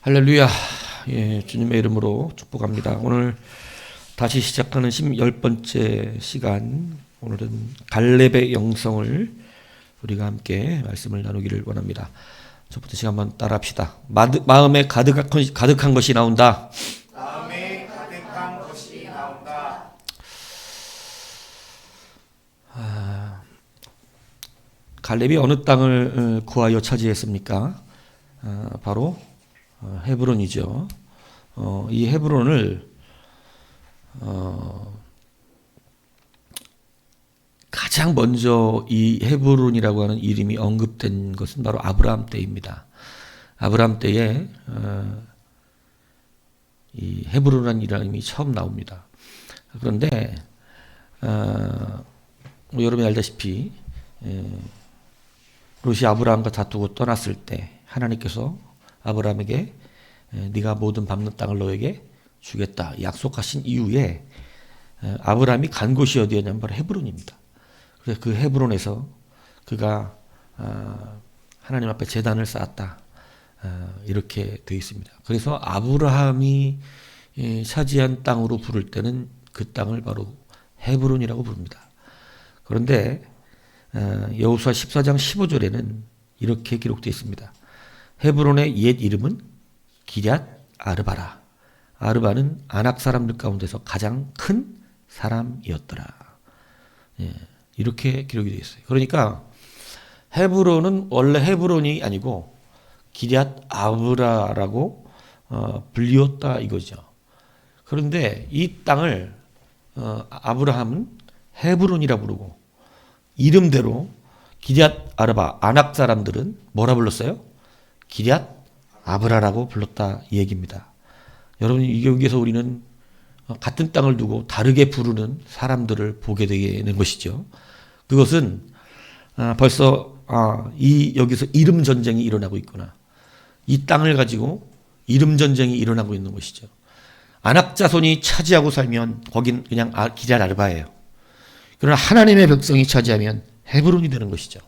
할렐루야. 예, 주님의 이름으로 축복합니다. 오늘 다시 시작하는 10번째 시간, 오늘은 갈렙의 영성을 우리가 함께 말씀을 나누기를 원합니다. 첫 번째 시간 한번 따라 합시다. 마음에 가득한 것이 나온다. 마음에 가득한 것이 나온다. 갈렙이 어느 땅을 구하여 차지했습니까? 바로 헤브론이죠. 이 헤브론을 가장 먼저 이 헤브론이라고 하는 이름이 언급된 것은 바로 아브라함 때입니다. 아브라함 때에 이 헤브론이라는 이름이 처음 나옵니다. 그런데 여러분이 알다시피 롯이 아브라함과 다투고 떠났을 때 하나님께서 아브라함에게 네가 모든 밟는 땅을 너에게 주겠다 약속하신 이후에 아브라함이 간 곳이 어디였냐면 바로 헤브론입니다. 그래서 그 헤브론에서 그가 하나님 앞에 제단을 쌓았다, 이렇게 되어 있습니다. 그래서 아브라함이 차지한 땅으로 부를 때는 그 땅을 바로 헤브론이라고 부릅니다. 그런데 여호수아 14장 15절에는 이렇게 기록되어 있습니다. 헤브론의 옛 이름은 기럇 아르바라. 아르바는 아낙 사람들 가운데서 가장 큰 사람이었더라. 예, 이렇게 기록이 되어 있어요. 그러니까 헤브론은 원래 헤브론이 아니고 기럇 아브라라고 불리웠다 이거죠. 그런데 이 땅을 아브라함은 헤브론이라 부르고 이름대로 기럇 아르바 아낙 사람들은 뭐라 불렀어요? 기럇 아브라라고 불렀다 이 얘기입니다. 여러분, 여기서 우리는 같은 땅을 두고 다르게 부르는 사람들을 보게 되는 것이죠. 그것은 벌써 여기서 이름 전쟁이 일어나고 있구나. 이 땅을 가지고 이름 전쟁이 일어나고 있는 것이죠. 아낙 자손이 차지하고 살면 거긴 그냥 기럇 아르바예요. 그러나 하나님의 백성이 차지하면 헤브론이 되는 것이죠.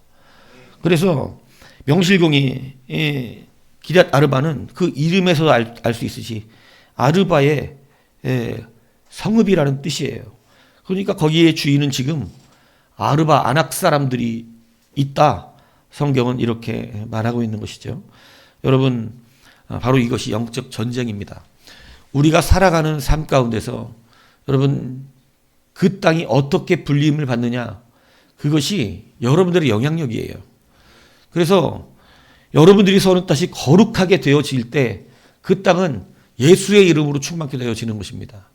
그래서 명실공히 기럇 아르바는 그 이름에서 알 수 있듯이 아르바의 성읍이라는 뜻이에요. 그러니까 거기에 주인은 지금 아르바 아낙 사람들이 있다. 성경은 이렇게 말하고 있는 것이죠. 여러분, 바로 이것이 영적 전쟁입니다. 우리가 살아가는 삶 가운데서 여러분, 그 땅이 어떻게 불림을 받느냐, 그것이 여러분들의 영향력이에요. 그래서 여러분들이 서는 땅이 거룩하게 되어질 때 그 땅은 예수의 이름으로 충만케 되어지는 것입니다.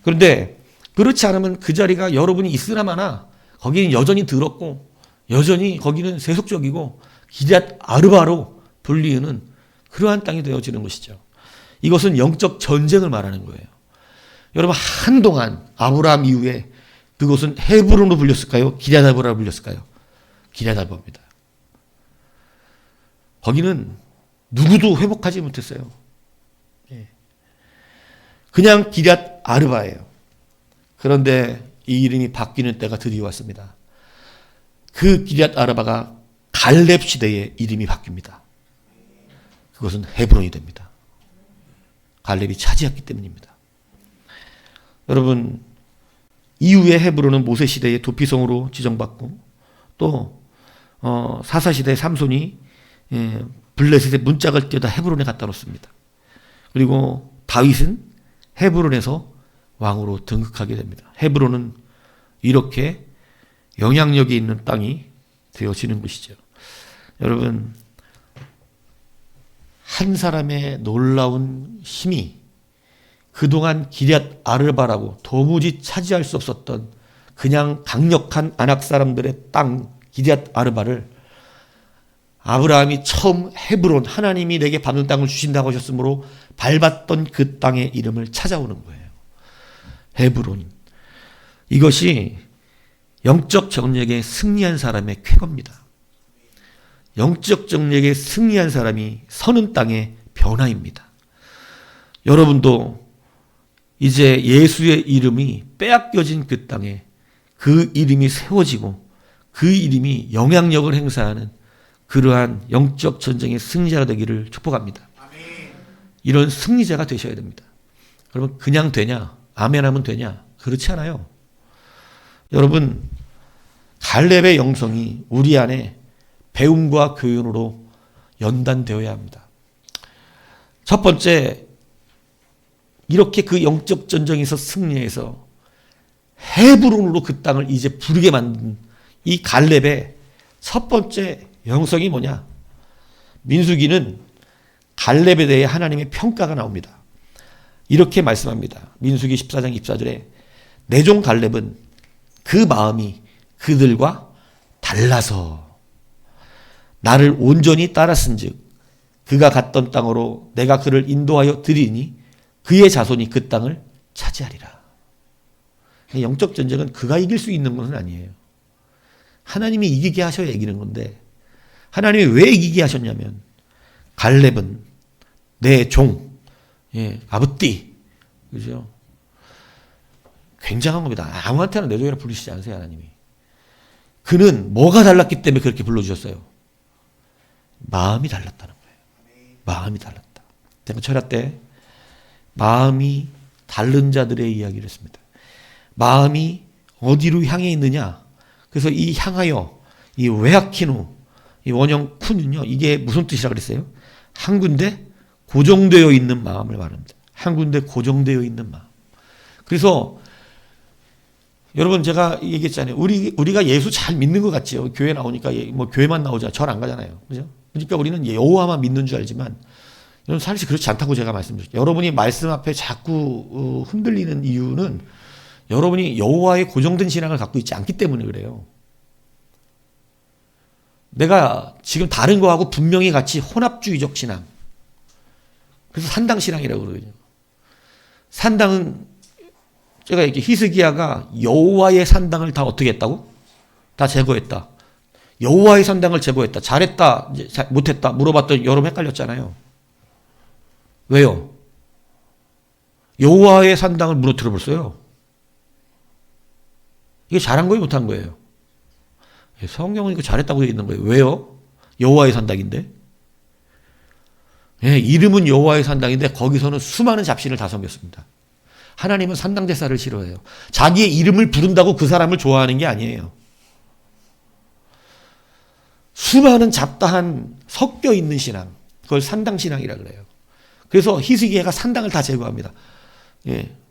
그런데 그렇지 않으면 그 자리가 여러분이 있으나마나 거기는 여전히 더럽고 여전히 거기는 세속적이고 기럇 아르바로 불리우는 그러한 땅이 되어지는 것이죠. 이것은 영적 전쟁을 말하는 거예요. 여러분, 한동안 아브라함 이후에 그곳은 헤브론으로 불렸을까요? 기럇 아르바로 불렸을까요? 기럇 아르바입니다. 거기는 누구도 회복하지 못했어요. 그냥 기럇 아르바예요. 그런데 이 이름이 바뀌는 때가 드디어 왔습니다. 그 기럇 아르바가 갈렙 시대의 이름이 바뀝니다. 그것은 헤브론이 됩니다. 갈렙이 차지했기 때문입니다. 여러분, 이후에 헤브론은 모세 시대의 도피성으로 지정받고 또 사사 시대 삼손이 블레셋의 문짝을 떼다 헤브론에 갖다 놓습니다. 그리고 다윗은 헤브론에서 왕으로 등극하게 됩니다. 헤브론은 이렇게 영향력이 있는 땅이 되어지는 것이죠. 여러분, 한 사람의 놀라운 힘이 그동안 기럇 아르바라고 도무지 차지할 수 없었던 그냥 강력한 아낙 사람들의 땅 기럇 아르바를 아브라함이 처음 헤브론, 하나님이 내게 밟는 땅을 주신다고 하셨으므로 밟았던 그 땅의 이름을 찾아오는 거예요. 헤브론. 이것이 영적 정력에 승리한 사람의 쾌거입니다. 영적 정력에 승리한 사람이 서는 땅의 변화입니다. 여러분도 이제 예수의 이름이 빼앗겨진 그 땅에 그 이름이 세워지고 그 이름이 영향력을 행사하는 그러한 영적 전쟁의 승리자가 되기를 축복합니다. 아멘. 이런 승리자가 되셔야 됩니다. 그러면 그냥 되냐? 아멘하면 되냐? 그렇지 않아요. 여러분, 갈렙의 영성이 우리 안에 배움과 교훈으로 연단되어야 합니다. 첫 번째, 이렇게 그 영적 전쟁에서 승리해서 헤브론으로 그 땅을 이제 부르게 만든 이 갈렙의 첫 번째 영성이 뭐냐? 민수기는 갈렙에 대해 하나님의 평가가 나옵니다. 이렇게 말씀합니다. 민수기 14장 24절에 내 종 갈렙은 그 마음이 그들과 달라서 나를 온전히 따랐은즉 그가 갔던 땅으로 내가 그를 인도하여 드리니 그의 자손이 그 땅을 차지하리라. 영적 전쟁은 그가 이길 수 있는 것은 아니에요. 하나님이 이기게 하셔야 이기는 건데, 하나님이 왜 이기게 하셨냐면 갈렙은 내 종, 아버띠, 그죠? 굉장한 겁니다. 아무한테나 내 종이라 부르시지 않으세요, 하나님이. 그는 뭐가 달랐기 때문에 그렇게 불러주셨어요? 마음이 달랐다는 거예요. 마음이 달랐다. 제가 철야 때 마음이 다른 자들의 이야기를 했습니다. 마음이 어디로 향해 있느냐? 그래서 이 향하여, 이 웨아키노, 이 원형 쿤은요, 이게 무슨 뜻이라 그랬어요? 한 군데 고정되어 있는 마음을 말합니다. 한 군데 고정되어 있는 마음. 그래서 여러분, 제가 얘기했잖아요. 우리가 예수 잘 믿는 것 같지요. 교회 나오니까 뭐 교회만 나오자 절 안 가잖아요. 그죠? 그러니까 우리는 여호와만 믿는 줄 알지만 여러분, 사실 그렇지 않다고 제가 말씀드렸죠. 여러분이 말씀 앞에 자꾸 흔들리는 이유는 여러분이 여호와의 고정된 신앙을 갖고 있지 않기 때문에 그래요. 내가 지금 다른 거하고 분명히 같이 혼합주의적 신앙. 그래서 산당 신앙이라고 그러거든요. 산당은 제가 이렇게 히스기야가 여호와의 산당을 다 어떻게 했다고? 다 제거했다. 여호와의 산당을 제거했다. 잘했다, 못했다 물어봤더니 여러분 헷갈렸잖아요. 왜요? 여호와의 산당을 무너뜨려 버렸어요. 이게 잘한 거예요, 못한 거예요? 성경은 이거 잘했다고 되어 있는 거예요. 왜요? 여호와의 산당인데. 이름은 여호와의 산당인데 거기서는 수많은 잡신을 다 섬겼습니다. 하나님은 산당 제사를 싫어해요. 자기의 이름을 부른다고 그 사람을 좋아하는 게 아니에요. 수많은 잡다한 섞여 있는 신앙, 그걸 산당 신앙이라 그래요. 그래서 히스기야가 산당을 다 제거합니다.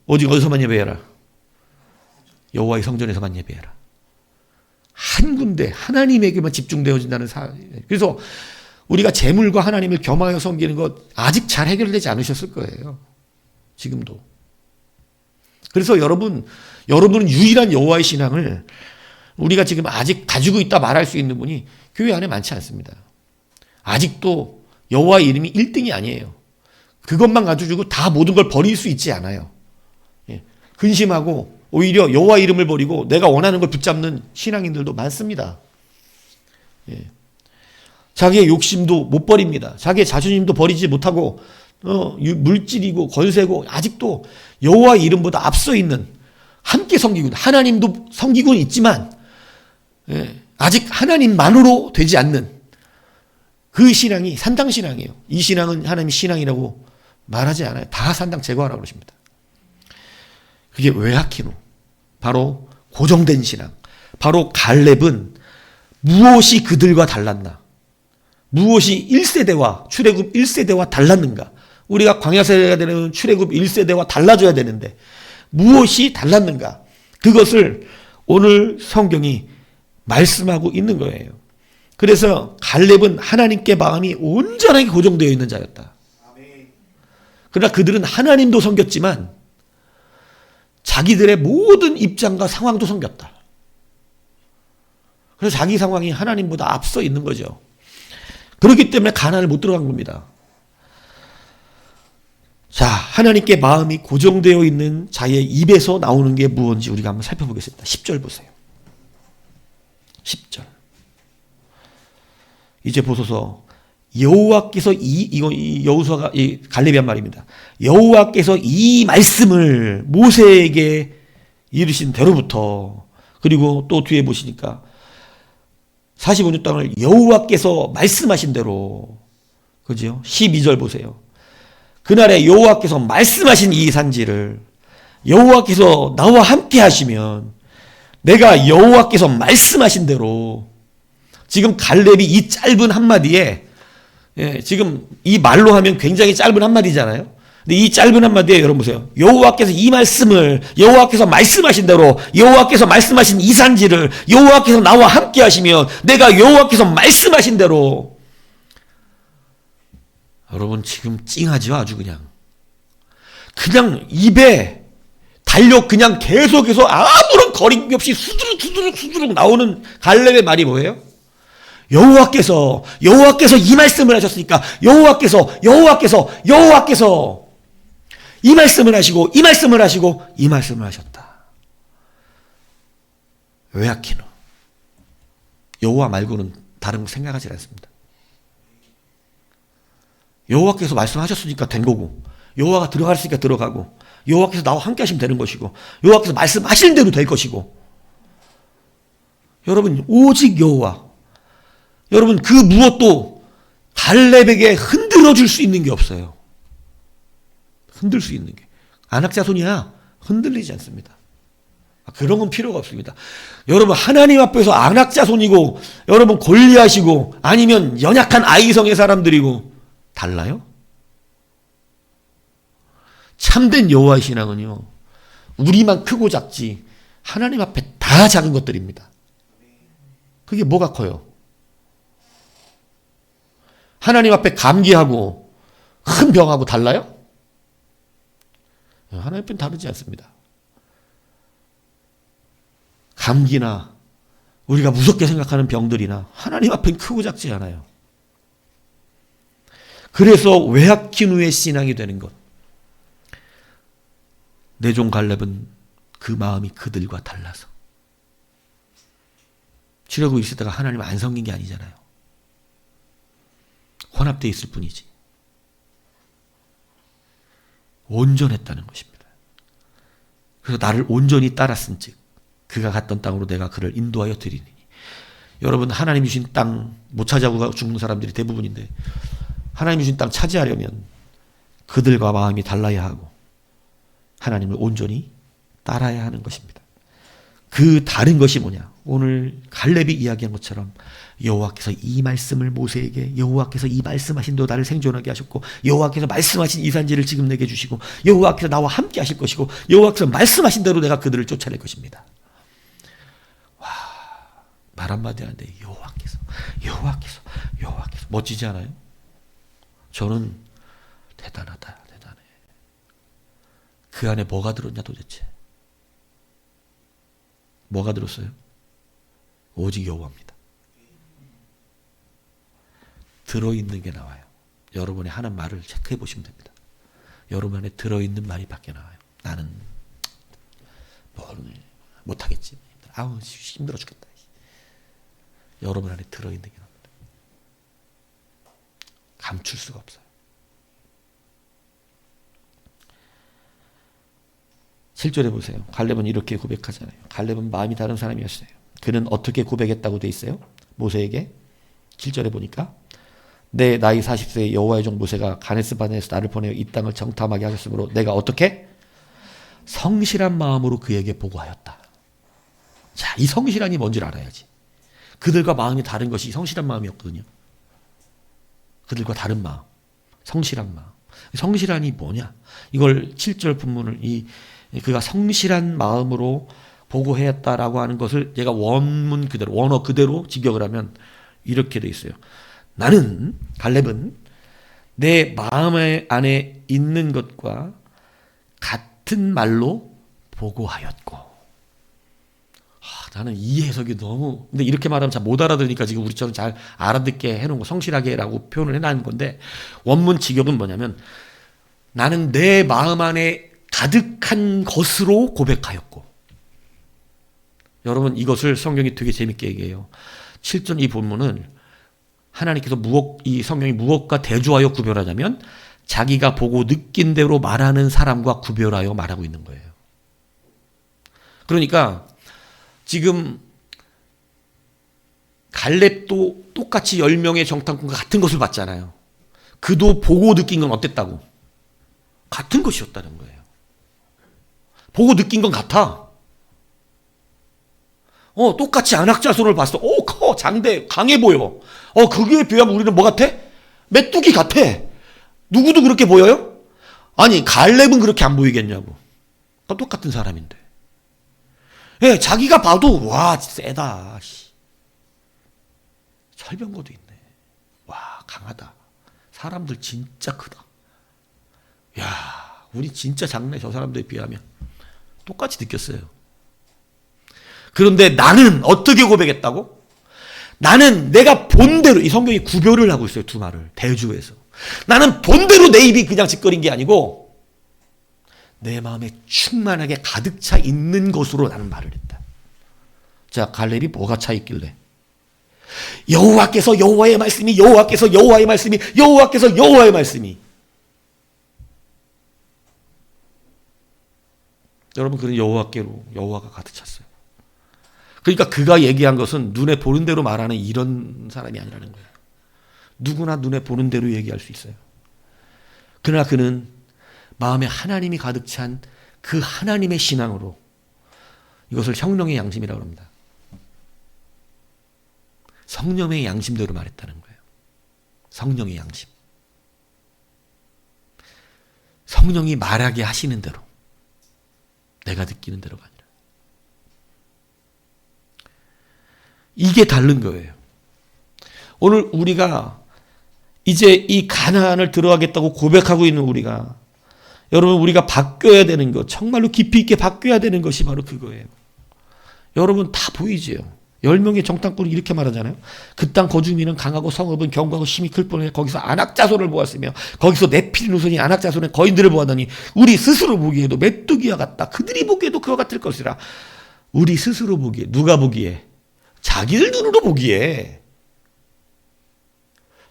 오직 어디서만 예배해라? 여호와의 성전에서만 예배해라. 한 군데 하나님에게만 집중되어진다는 그래서 우리가 재물과 하나님을 겸하여 섬기는 것 아직 잘 해결되지 않으셨을 거예요. 지금도. 그래서 여러분은 유일한 여호와의 신앙을 우리가 지금 아직 가지고 있다 말할 수 있는 분이 교회 안에 많지 않습니다. 아직도 여호와의 이름이 1등이 아니에요. 그것만 가지고 다 모든 걸 버릴 수 있지 않아요. 근심하고 오히려 여호와 이름을 버리고 내가 원하는 걸 붙잡는 신앙인들도 많습니다. 자기의 욕심도 못 버립니다. 자기의 자존심도 버리지 못하고 물질이고 권세고 아직도 여호와 이름보다 앞서 있는, 함께 섬기고 하나님도 섬기고는 있지만 아직 하나님만으로 되지 않는 그 신앙이 산당 신앙이에요. 이 신앙은 하나님 신앙이라고 말하지 않아요. 다 산당 제거하라고 그러십니다. 그게 웨아키노, 바로 고정된 신앙. 바로 갈렙은 무엇이 그들과 달랐나? 무엇이 1세대와 출애굽 1세대와 달랐는가? 우리가 광야 세대가 되는 출애굽 1세대와 달라져야 되는데 무엇이 달랐는가? 그것을 오늘 성경이 말씀하고 있는 거예요. 그래서 갈렙은 하나님께 마음이 온전하게 고정되어 있는 자였다. 그러나 그들은 하나님도 섬겼지만 자기들의 모든 입장과 상황도 섬겼다. 그래서 자기 상황이 하나님보다 앞서 있는 거죠. 그렇기 때문에 가나안을 못 들어간 겁니다. 자, 하나님께 마음이 고정되어 있는 자의 입에서 나오는 게 무엇인지 우리가 한번 살펴보겠습니다. 10절 보세요. 10절. 이제 보소서, 여호와께서 여호수아가 갈렙이 한 말입니다. 여호와께서 이 말씀을 모세에게 이르신 대로부터, 그리고 또 뒤에 보시니까 45년 땅을 여호와께서 말씀하신 대로, 그죠? 12절 보세요. 그날에 여호와께서 말씀하신 이 산지를 여호와께서 나와 함께 하시면 내가 여호와께서 말씀하신 대로 지금 갈렙이 이 짧은 한마디에 지금 이 말로 하면 굉장히 짧은 한마디잖아요. 근데 이 짧은 한마디에 여러분 보세요. 여호와께서 이 말씀을 여호와께서 말씀하신 대로 여호와께서 말씀하신 이 산지를 여호와께서 나와 함께 하시면 내가 여호와께서 말씀하신 대로 여러분 지금 찡하죠. 아주 그냥 입에 달력 그냥 계속해서 아무런 거리낌 없이 수두룩 나오는 갈렙의 말이 뭐예요? 여호와께서 이 말씀을 하셨으니까 여호와께서 이 말씀을 하시고 이 말씀을 하시고 이 말씀을 하셨다. 요야키노 여호와 말고는 다른 거 생각하지 않습니다. 여호와께서 말씀하셨으니까 된 거고 여호와가 들어갔으니까 들어가고 여호와께서 나와 함께 하시면 되는 것이고 여호와께서 말씀하시는 대로 될 것이고 여러분 오직 여호와 여러분 그 무엇도 갈렙에게 흔들어 줄 수 있는 게 없어요. 흔들 수 있는 게 안악자손이야 흔들리지 않습니다. 그런 건 필요가 없습니다. 여러분 하나님 앞에서 안악자손이고 여러분 골리앗이고 아니면 연약한 아이성의 사람들이고 달라요? 참된 여호와의 신앙은요 우리만 크고 작지 하나님 앞에 다 작은 것들입니다. 그게 뭐가 커요? 하나님 앞에 감기하고 큰 병하고 달라요? 하나님 앞에는 다르지 않습니다. 감기나 우리가 무섭게 생각하는 병들이나 하나님 앞에는 크고 작지 않아요. 그래서 외학기누의 신앙이 되는 것. 내 종 갈렙은 그 마음이 그들과 달라서 지르고 있을 때가 하나님 안 섬긴 게 아니잖아요. 혼합되어 있을 뿐이지. 온전했다는 것입니다. 그래서 나를 온전히 따랐은 즉 그가 갔던 땅으로 내가 그를 인도하여 드리니. 여러분 하나님 주신 땅 못 차지하고 죽는 사람들이 대부분인데 하나님 주신 땅 차지하려면 그들과 마음이 달라야 하고 하나님을 온전히 따라야 하는 것입니다. 그 다른 것이 뭐냐? 오늘 갈렙이 이야기한 것처럼 여호와께서 이 말씀을 모세에게 여호와께서 이 말씀하신 대로 나를 생존하게 하셨고 여호와께서 말씀하신 이 산지를 지금 내게 주시고 여호와께서 나와 함께 하실 것이고 여호와께서 말씀하신 대로 내가 그들을 쫓아낼 것입니다. 와, 말 한마디 하는데 여호와께서 멋지지 않아요? 저는 대단하다. 대단해. 그 안에 뭐가 들었냐 도대체? 뭐가 들었어요? 오직 여호와입니다. 들어있는 게 나와요. 여러분이 하는 말을 체크해 보시면 됩니다. 여러분 안에 들어있는 말이 밖에 나와요. 나는 못하겠지. 아우 힘들어 죽겠다. 여러분 안에 들어있는 게 나옵니다. 감출 수가 없어요. 7절에 보세요. 갈렙은 이렇게 고백하잖아요. 갈렙은 마음이 다른 사람이었어요. 그는 어떻게 고백했다고 돼 있어요? 모세에게 7절에 보니까 내 나이 40세의 여호와의 종 모세가 가데스바네에서 나를 보내어 이 땅을 정탐하게 하셨으므로 내가 어떻게? 성실한 마음으로 그에게 보고하였다. 자, 이 성실한이 뭔지를 알아야지. 그들과 마음이 다른 것이 성실한 마음이었거든요. 그들과 다른 마음, 성실한 마음. 성실한이 뭐냐? 이걸 7절 본문을 그가 성실한 마음으로 보고했다라고 하는 것을 제가 원문 그대로, 원어 그대로 직역을 하면 이렇게 돼 있어요. 나는, 갈렙은 내 마음 안에 있는 것과 같은 말로 보고하였고. 나는 이 해석이 너무, 근데 이렇게 말하면 잘 못 알아들으니까 지금 우리처럼 잘 알아듣게 해놓은 거, 성실하게라고 표현을 해놓은 건데, 원문 직역은 뭐냐면, 나는 내 마음 안에 가득한 것으로 고백하였고. 여러분, 이것을 성경이 되게 재밌게 얘기해요. 7절 이 본문은 하나님께서 이 성경이 무엇과 대조하여 구별하자면, 자기가 보고 느낀 대로 말하는 사람과 구별하여 말하고 있는 거예요. 그러니까, 지금 갈렙도 똑같이 10명의 정탐꾼과 같은 것을 봤잖아요. 그도 보고 느낀 건 어땠다고? 같은 것이었다는 거예요. 보고 느낀 건 같아. 똑같이 안악자손을 봤어. 커, 장대, 강해 보여. 그게 비하면 우리는 뭐 같아? 메뚜기 같아. 누구도 그렇게 보여요? 아니, 갈렙은 그렇게 안 보이겠냐고. 똑같은 사람인데. 예, 자기가 봐도, 와, 세다. 철병거도 있네. 와, 강하다. 사람들 진짜 크다. 야, 우리 진짜 작네. 저 사람들에 비하면. 똑같이 느꼈어요. 그런데 나는 어떻게 고백했다고? 나는 내가 본대로, 이 성경이 구별을 하고 있어요. 두 말을. 대주에서. 나는 본대로 내 입이 그냥 짓거린 게 아니고 내 마음에 충만하게 가득 차 있는 것으로 나는 말을 했다. 자, 갈렙이 뭐가 차 있길래? 여호와께서 여호와의 말씀이 여호와께서 여호와의 말씀이 여호와께서 여호와의 말씀이. 여러분, 그런 여호와께로 여호와가 가득 찼어요. 그러니까 그가 얘기한 것은 눈에 보는 대로 말하는 이런 사람이 아니라는 거예요. 누구나 눈에 보는 대로 얘기할 수 있어요. 그러나 그는 마음에 하나님이 가득 찬 그 하나님의 신앙으로 이것을 성령의 양심이라고 합니다. 성령의 양심대로 말했다는 거예요. 성령의 양심. 성령이 말하게 하시는 대로, 내가 느끼는 대로가 아니라. 이게 다른 거예요. 오늘 우리가 이제 이 가나안을 들어가겠다고 고백하고 있는 우리가, 여러분, 우리가 바뀌어야 되는 것, 정말로 깊이 있게 바뀌어야 되는 것이 바로 그거예요. 여러분, 다 보이지요. 10명의 정탐꾼이 이렇게 말하잖아요. 그 땅 거주민은 강하고 성읍은 견고하고 힘이 클 뻔해. 거기서 안악자손을 보았으며 거기서 네필 후손이 안악자손의 거인들을 보았더니 우리 스스로 보기에도 메뚜기와 같다. 그들이 보기에도 그와 같을 것이라. 우리 스스로 보기에, 누가 보기에? 자기들 눈으로 보기에.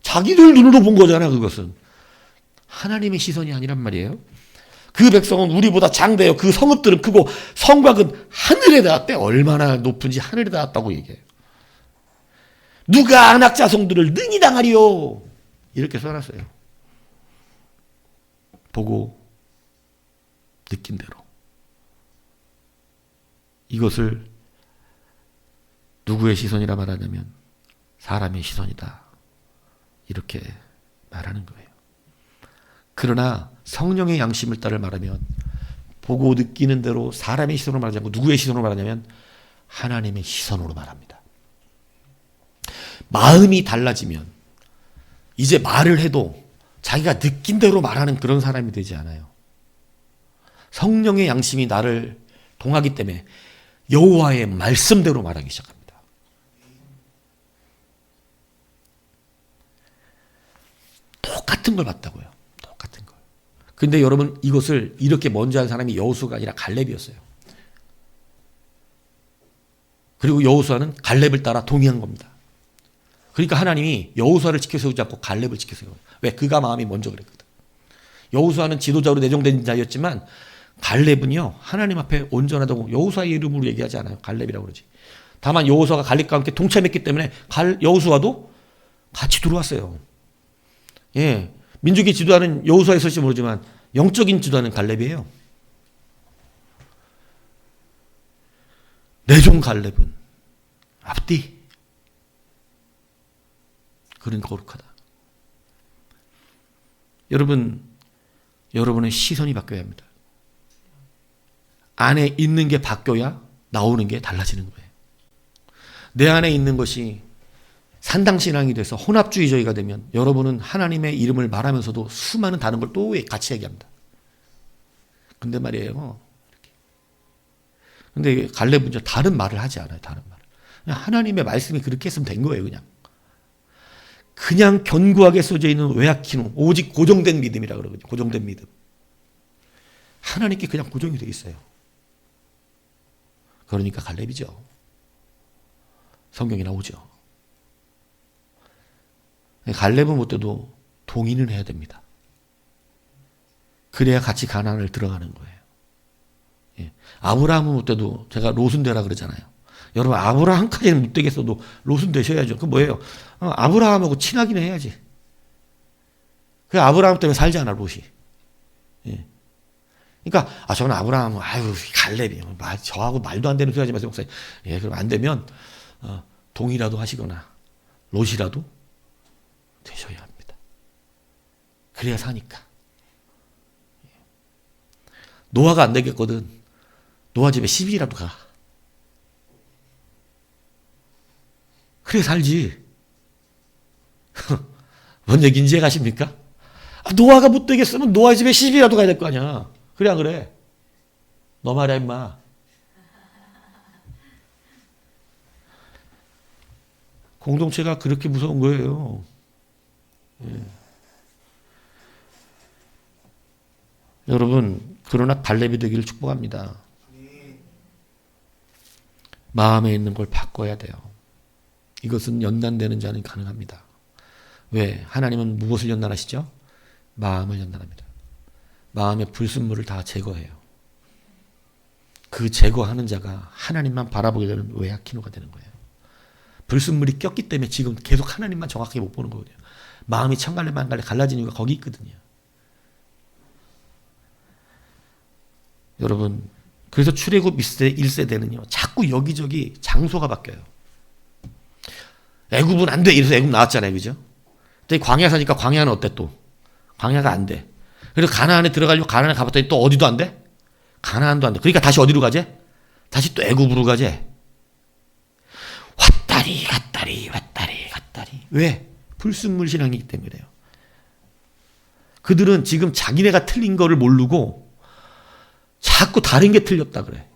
자기들 눈으로 본 거잖아. 그것은 하나님의 시선이 아니란 말이에요. 그 백성은 우리보다 장대요. 그 성읍들은 크고 성곽은 하늘에 닿았대. 얼마나 높은지 하늘에 닿았다고 얘기해요. 누가 안악자손들을 능히 당하리요. 이렇게 써놨어요. 보고 느낀 대로. 이것을 누구의 시선이라 말하냐면 사람의 시선이다. 이렇게 말하는 거예요. 그러나 성령의 양심을 따라 말하면 보고 느끼는 대로 사람의 시선으로 말하지 않고 누구의 시선으로 말하냐면 하나님의 시선으로 말합니다. 마음이 달라지면 이제 말을 해도 자기가 느낀 대로 말하는 그런 사람이 되지 않아요. 성령의 양심이 나를 통하기 때문에 여호와의 말씀대로 말하기 시작합니다. 똑같은 걸 봤다고요. 똑같은 걸. 근데 여러분, 이것을 이렇게 먼저 한 사람이 여호수아가 아니라 갈렙이었어요. 그리고 여호수아는 갈렙을 따라 동의한 겁니다. 그러니까 하나님이 여호수아를 지켜 세우지 않고 갈렙을 지켜 세워요. 왜? 그가 마음이 먼저 그랬거든. 여호수아는 지도자로 내정된 자였지만 갈렙은요, 하나님 앞에 온전하다고 여호수아의 이름으로 얘기하지 않아요. 갈렙이라고 그러지. 다만 여호수아가 갈렙과 함께 동참했기 때문에 여호수아도 같이 들어왔어요. 예, 민족의 지도자는 여호수아였을지 모르지만 영적인 지도자는 갈렙이에요. 내 종 갈렙은 압디, 그는 거룩하다. 여러분, 여러분의 시선이 바뀌어야 합니다. 안에 있는 게 바뀌어야 나오는 게 달라지는 거예요. 내 안에 있는 것이 산당신앙이 돼서 혼합주의적이가 되면 여러분은 하나님의 이름을 말하면서도 수많은 다른 걸 또 같이 얘기합니다. 근데 말이에요. 근데 갈렙은 다른 말을 하지 않아요. 다른 말을. 그냥 하나님의 말씀이 그렇게 했으면 된 거예요. 그냥 견고하게 써져 있는 외아키노, 오직 고정된 믿음이라 그러거든요. 고정된 믿음. 하나님께 그냥 고정이 되어 있어요. 그러니까 갈렙이죠. 성경에 나오죠. 갈렙은 못해도 동의는 해야 됩니다. 그래야 같이 가나안을 들어가는 거예요. 예. 아브라함은 못해도 제가 롯은 되라 그러잖아요. 여러분, 아브라함까지는 못 되겠어도 롯은 되셔야죠. 그 뭐예요? 아브라함하고 친하기는 해야지. 그 아브라함 때문에 살지 않아, 롯이. 예. 그러니까 저는 아브라함은 갈렙이 저하고 말도 안 되는 소리 하지 마세요 목사님. 예, 그럼 안 되면 동이라도 하시거나 롯이라도 되셔야 합니다. 그래야 사니까. 노아가 안 되겠거든. 노아 집에 10이라도 가. 그래 살지. 뭔 얘기인지 가십니까? 노아가 못 되겠으면 노아 집에 10이라도 가야 될 거 아니야. 그래 안 그래? 너 말이야 임마. 공동체가 그렇게 무서운 거예요. 예. 여러분 그러나 갈렙이 되기를 축복합니다. 마음에 있는 걸 바꿔야 돼요. 이것은 연단되는 자는 가능합니다. 왜? 하나님은 무엇을 연단하시죠? 마음을 연단합니다. 마음의 불순물을 다 제거해요. 그 제거하는 자가 하나님만 바라보게 되는 외아키노가 되는 거예요. 불순물이 꼈기 때문에 지금 계속 하나님만 정확하게 못 보는 거거든요. 마음이 천갈래 만갈래 갈라진 이유가 거기 있거든요. 여러분 그래서 출애굽 1세대는요 자꾸 여기저기 장소가 바뀌어요. 애굽은 안 돼 이래서 애굽 나왔잖아요. 그죠? 근데 광야 사니까 광야는 어때 또? 광야가 안 돼. 그래서 가나안에 들어가려고 가나안에 가봤더니 또 어디도 안 돼? 가나안도 안 돼. 그러니까 다시 어디로 가지? 다시 또 애굽으로 가지. 왔다리 갔다리 왔다리 갔다리. 왜? 불순물 신앙이기 때문에 그래요. 그들은 지금 자기네가 틀린 거를 모르고 자꾸 다른 게 틀렸다 그래.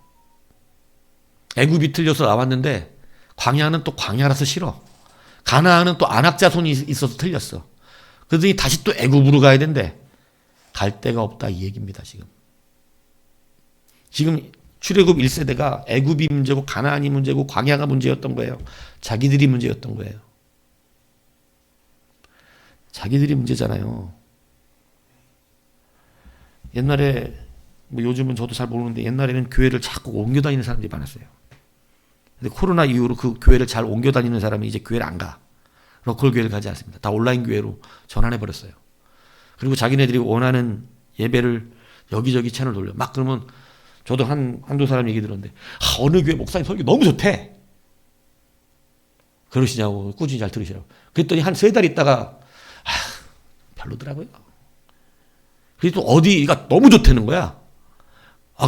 애굽이 틀려서 나왔는데 광야는 또 광야라서 싫어. 가나안은 또 안악자손이 있어서 틀렸어. 그러더니 다시 또 애굽으로 가야 된대. 갈 데가 없다 이 얘기입니다. 지금 출애굽 1세대가 애굽이 문제고 가나안이 문제고 광야가 문제였던 거예요. 자기들이 문제였던 거예요. 자기들이 문제잖아요. 옛날에 뭐 요즘은 저도 잘 모르는데 옛날에는 교회를 자꾸 옮겨 다니는 사람들이 많았어요. 근데 코로나 이후로 그 교회를 잘 옮겨 다니는 사람이 이제 교회를 안 가. 로컬 교회를 가지 않습니다. 다 온라인 교회로 전환해 버렸어요. 그리고 자기네들이 원하는 예배를 여기저기 채널 돌려. 막 그러면 저도 한두 사람 얘기 들었는데 어느 교회 목사님 설교 너무 좋대. 그러시냐고 꾸준히 잘 들으시라고. 그랬더니 한 3달 있다가 별로더라고요. 그래서 또 어디가 너무 좋다는 거야.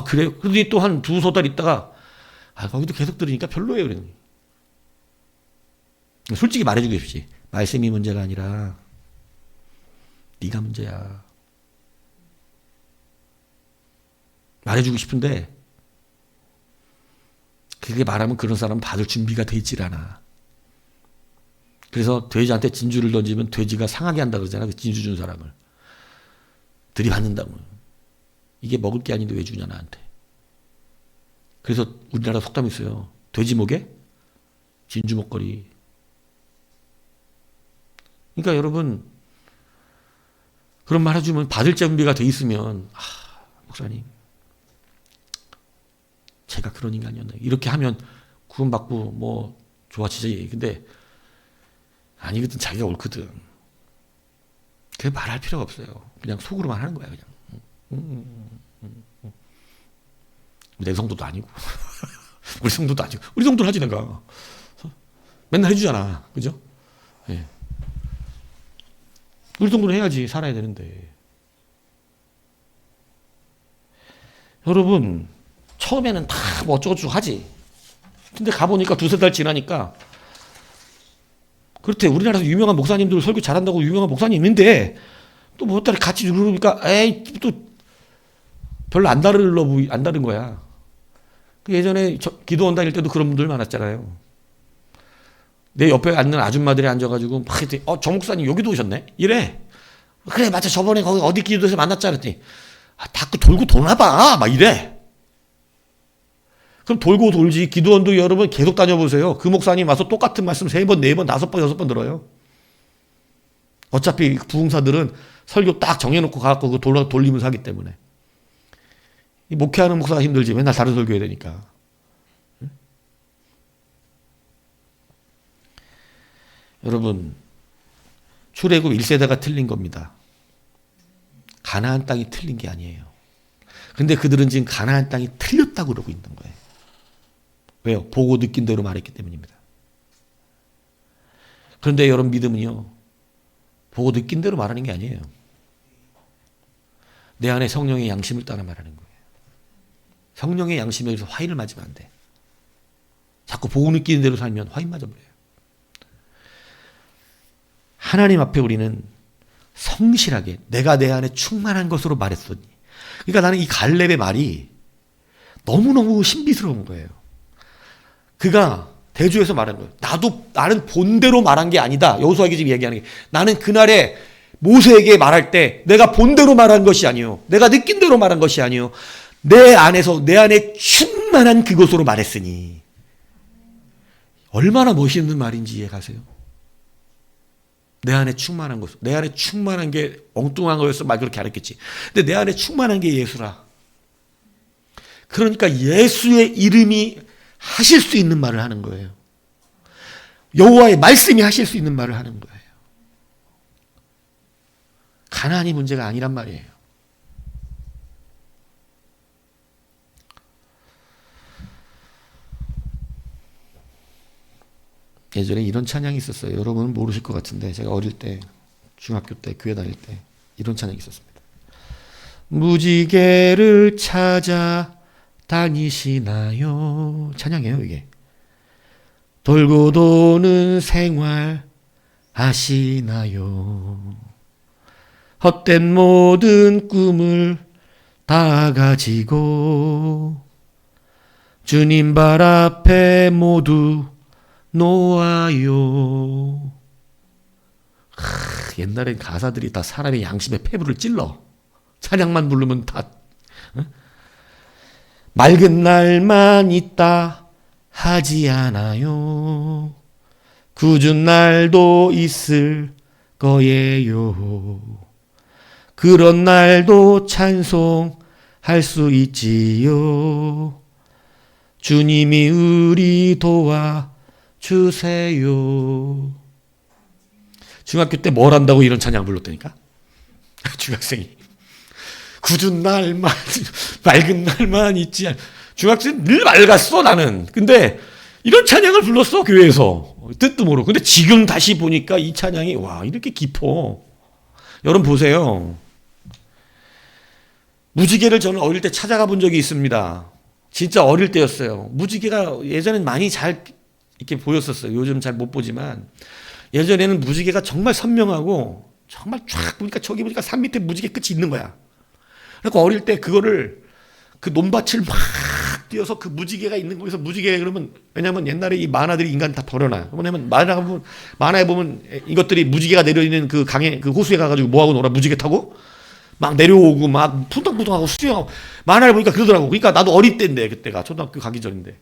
그래요? 그러더니 또 한 2-3달 있다가 거기도 계속 들으니까 별로예요. 그러더니. 솔직히 말해주고 싶지. 말씀이 문제가 아니라 네가 문제야. 말해주고 싶은데 그렇게 말하면 그런 사람은 받을 준비가 돼 있질 않아. 그래서 돼지한테 진주를 던지면 돼지가 상하게 한다 그러잖아. 그 진주 준 사람을. 들이받는다고. 이게 먹을 게 아닌데 왜 주냐 나한테. 그래서 우리나라 속담이 있어요. 돼지 목에 진주 목걸이. 그러니까 여러분 그런 말 해주면 받을 준비가 돼 있으면 목사님 제가 그런 인간이었나요? 이렇게 하면 구원받고 뭐 좋아지지. 근데 아니거든. 자기가 옳거든. 그게 말할 필요가 없어요. 그냥 속으로만 하는 거야. 그냥. 내 성도도 아니고 우리 성도도 아니고 우리 성도는 하지 내가. 맨날 해주잖아. 그죠? 예. 우리 성도는 해야지. 살아야 되는데. 여러분 처음에는 다 뭐 어쩌고저쩌고 하지. 근데 가보니까 2-3달 지나니까 그렇대. 우리나라에서 유명한 목사님들 설교 잘한다고 유명한 목사님 있는데 또 뭐 어따리 같이 그러니까 에이 또 별로 안 다른 거야. 예전에 기도원 다닐 때도 그런 분들 많았잖아요. 내 옆에 앉는 아줌마들이 앉아가지고 막 저 목사님 여기도 오셨네? 이래. 그래 맞아 저번에 거기 어디 기도에서 만났잖아 했더니 자꾸 돌고 도나봐 막 이래. 그럼 돌고 돌지. 기도원도 여러분 계속 다녀보세요. 그 목사님 와서 똑같은 말씀 3번, 4번, 5번, 6번 들어요. 어차피 부흥사들은 설교 딱 정해놓고 가갖고 그 돌리면서 하기 때문에. 이 목회하는 목사가 힘들지. 맨날 다른 설교해야 되니까. 응? 여러분 출애굽 1세대가 틀린 겁니다. 가나안 땅이 틀린 게 아니에요. 근데 그들은 지금 가나안 땅이 틀렸다고 그러고 있는 거예요. 왜요? 보고 느낀 대로 말했기 때문입니다. 그런데 여러분 믿음은요, 보고 느낀 대로 말하는 게 아니에요. 내 안에 성령의 양심을 따라 말하는 거예요. 성령의 양심에 의해서 화인을 맞으면 안 돼. 자꾸 보고 느끼는 대로 살면 화인 맞아버려요. 하나님 앞에 우리는 성실하게 내가 내 안에 충만한 것으로 말했더니, 그러니까 나는 이 갈렙의 말이 너무너무 신비스러운 거예요. 그가 대조해서 말한 거예요. 나는 본대로 말한 게 아니다. 여호수아에게 지금 얘기하는 게, 나는 그날에 모세에게 말할 때 내가 본대로 말한 것이 아니요, 내가 느낀 대로 말한 것이 아니요, 내 안에 충만한 그것으로 말했으니. 얼마나 멋있는 말인지 이해가세요? 내 안에 충만한 것, 내 안에 충만한 게 엉뚱한 거였어 말 그렇게 안 했겠지. 근데 내 안에 충만한 게 예수라. 그러니까 예수의 이름이 하실 수 있는 말을 하는 거예요. 여호와의 말씀이 하실 수 있는 말을 하는 거예요. 가난이 문제가 아니란 말이에요. 예전에 이런 찬양이 있었어요. 여러분은 모르실 것 같은데, 제가 어릴 때, 중학교 때, 교회 다닐 때 이런 찬양이 있었습니다. 무지개를 찾아 다니시나요? 찬양이에요, 이게. 돌고 도는 생활 하시나요? 헛된 모든 꿈을 다 가지고 주님 발 앞에 모두 놓아요. 옛날엔 가사들이 다 사람의 양심의 폐부를 찔러. 찬양만 부르면 다. 맑은 날만 있다 하지 않아요. 굳은 날도 있을 거예요. 그런 날도 찬송할 수 있지요. 주님이 우리 도와주세요. 중학교 때 뭘 한다고 이런 찬양 불렀다니까? 중학생이. 굳은 날만, 맑은 날만 있지. 중학생 늘 맑았어, 나는. 근데 이런 찬양을 불렀어, 교회에서. 뜻도 모르고. 근데 지금 다시 보니까 이 찬양이, 와, 이렇게 깊어. 여러분 보세요. 무지개를 저는 어릴 때 찾아가 본 적이 있습니다. 진짜 어릴 때였어요. 무지개가 예전엔 많이 잘 이렇게 보였었어요. 요즘 잘 못 보지만. 예전에는 무지개가 정말 선명하고, 정말 쫙 보니까 저기 보니까 산 밑에 무지개 끝이 있는 거야. 그러니까 어릴 때 그거를, 그 논밭을 막 뛰어서 그 무지개가 있는 곳에서 무지개 그러면, 왜냐면 옛날에 이 만화들이 인간 다 버려놔. 왜냐면 만화에 보면 이것들이 무지개가 내려있는 그 강에, 그 호수에 가가지고 뭐하고 놀아? 무지개 타고? 막 내려오고 막 푼덩푼덩하고 수영하고. 만화를 보니까 그러더라고. 그러니까 나도 어릴 때인데, 그때가 초등학교 가기 전인데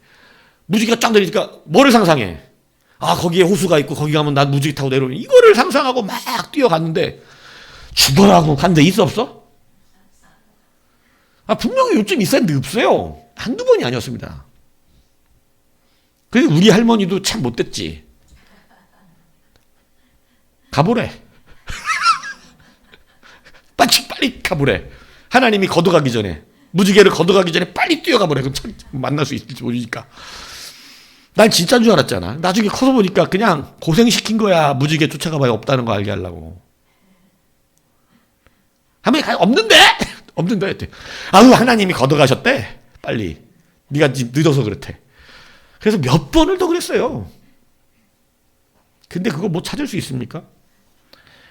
무지개가 쫙 내리니까 뭐를 상상해? 아, 거기에 호수가 있고 거기 가면 난 무지개 타고 내려오는, 이거를 상상하고 막 뛰어갔는데 죽어라고 간 데 있어 없어? 아, 분명히 요즘 있었는데 없어요. 한두 번이 아니었습니다. 그래서 우리 할머니도 참 못됐지. 가보래. 빨리 가보래. 하나님이 걷어가기 전에, 무지개를 걷어가기 전에 빨리 뛰어가보래. 그럼 참 만날 수 있을지 모르니까. 난 진짜인 줄 알았잖아. 나중에 커서 보니까 그냥 고생시킨 거야. 무지개 쫓아가봐야 없다는 거 알게 하려고. 하면 없는데? 없는데 했대. 아유, 하나님이 걷어가셨대. 빨리. 네가 지금 늦어서 그렇대. 그래서 몇 번을 더 그랬어요. 근데 그거 뭐 찾을 수 있습니까?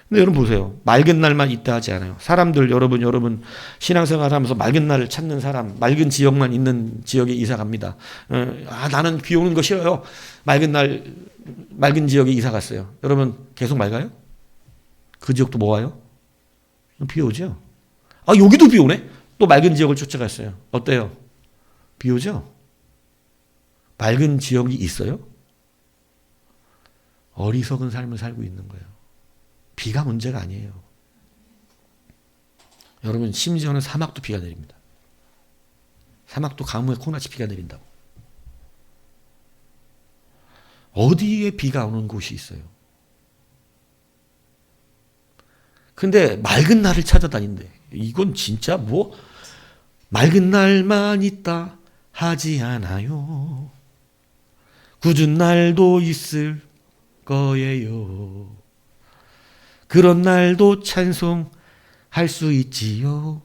근데 여러분 보세요. 맑은 날만 있다 하지 않아요. 사람들, 여러분 신앙생활 하면서 맑은 날을 찾는 사람, 맑은 지역만 있는 지역에 이사 갑니다. 아, 나는 비 오는 거 싫어요. 맑은 지역에 이사 갔어요. 여러분 계속 맑아요? 그 지역도 뭐 와요? 비 오죠? 아, 여기도 비 오네? 또 맑은 지역을 쫓아갔어요. 어때요? 비 오죠? 맑은 지역이 있어요? 어리석은 삶을 살고 있는 거예요. 비가 문제가 아니에요. 여러분, 심지어는 사막도 비가 내립니다. 사막도 가뭄에 콩나치 비가 내린다고. 어디에 비가 오는 곳이 있어요? 근데 맑은 날을 찾아다닌대. 이건 진짜 뭐 맑은 날만 있다 하지 않아요. 굳은 날도 있을 거예요. 그런 날도 찬송할 수 있지요.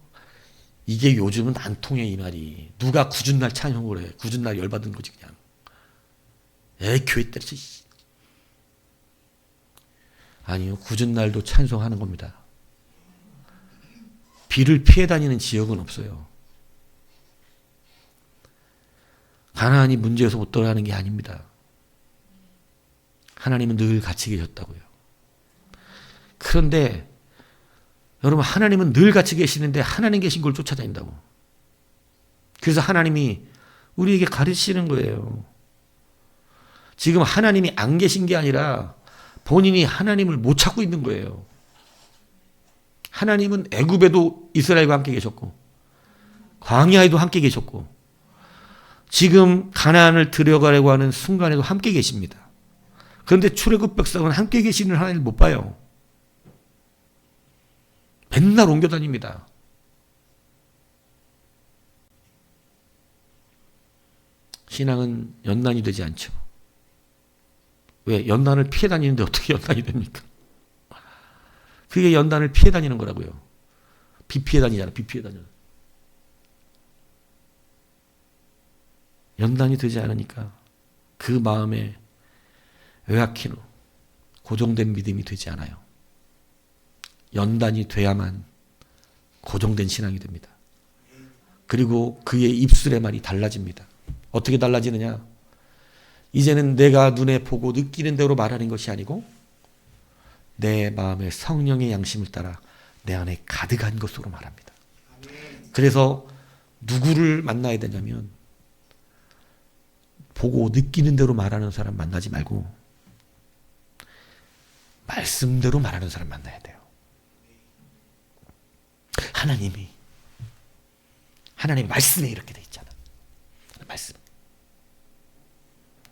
이게 요즘은 안 통해 이 말이. 누가 굳은 날 찬송을 해. 굳은 날 열받은 거지 그냥. 교회 때려서. 아니요. 굳은 날도 찬송하는 겁니다. 비를 피해 다니는 지역은 없어요. 가나안이 문제에서 못 떠나는 게 아닙니다. 하나님은 늘 같이 계셨다고요. 그런데 여러분 하나님은 늘 같이 계시는데 하나님 계신 걸 쫓아다닌다고. 그래서 하나님이 우리에게 가르치는 거예요. 지금 하나님이 안 계신 게 아니라 본인이 하나님을 못 찾고 있는 거예요. 하나님은 애굽에도 이스라엘과 함께 계셨고 광야에도 함께 계셨고 지금 가나안을 들어가려고 하는 순간에도 함께 계십니다. 그런데 출애굽 백성은 함께 계시는 하나님을 못 봐요. 맨날 옮겨 다닙니다. 신앙은 연단이 되지 않죠. 왜? 연단을 피해 다니는데 어떻게 연단이 됩니까? 그게 연단을 피해 다니는 거라고요. 비 피해 다니잖아. 비 피해 다녀. 연단이 되지 않으니까 그 마음에 외아키노 고정된 믿음이 되지 않아요. 연단이 돼야만 고정된 신앙이 됩니다. 그리고 그의 입술의 말이 달라집니다. 어떻게 달라지느냐? 이제는 내가 눈에 보고 느끼는 대로 말하는 것이 아니고 내 마음에 성령의 양심을 따라 내 안에 가득한 것으로 말합니다. 그래서 누구를 만나야 되냐면 보고 느끼는 대로 말하는 사람 만나지 말고 말씀대로 말하는 사람 만나야 돼요. 하나님의 말씀에 이렇게 돼 있잖아. 말씀.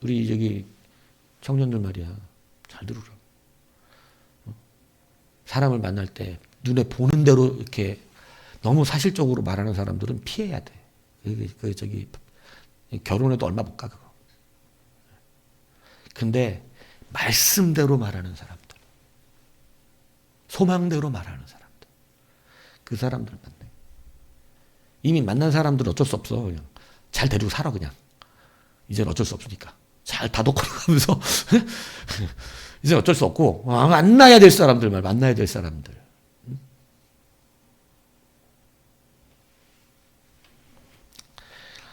우리 저기 청년들 말이야. 잘 들으라. 사람을 만날 때 눈에 보는 대로 이렇게 너무 사실적으로 말하는 사람들은 피해야 돼. 저기 결혼해도 얼마 못 가 그거. 근데 말씀대로 말하는 사람들, 소망대로 말하는 사람들, 그 사람들 만나. 이미 만난 사람들은 어쩔 수 없어. 그냥 잘 데리고 살아 그냥. 이제는 어쩔 수 없으니까. 잘 다독거려가면서 이제 어쩔 수 없고 만나야 될 사람들만 만나야 될 사람들.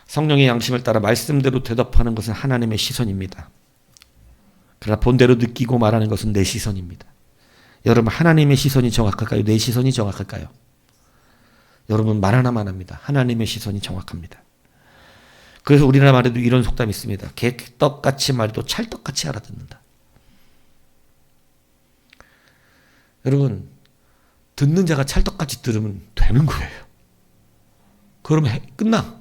성령의 양심을 따라 말씀대로 대답하는 것은 하나님의 시선입니다. 그러나 본대로 느끼고 말하는 것은 내 시선입니다. 여러분 하나님의 시선이 정확할까요? 내 시선이 정확할까요? 여러분 말 하나만 합니다. 하나님의 시선이 정확합니다. 그래서 우리나라 말에도 이런 속담이 있습니다. 개떡같이 말해도 찰떡같이 알아듣는다. 여러분 듣는 자가 찰떡같이 들으면 되는 거예요. 그러면 끝나.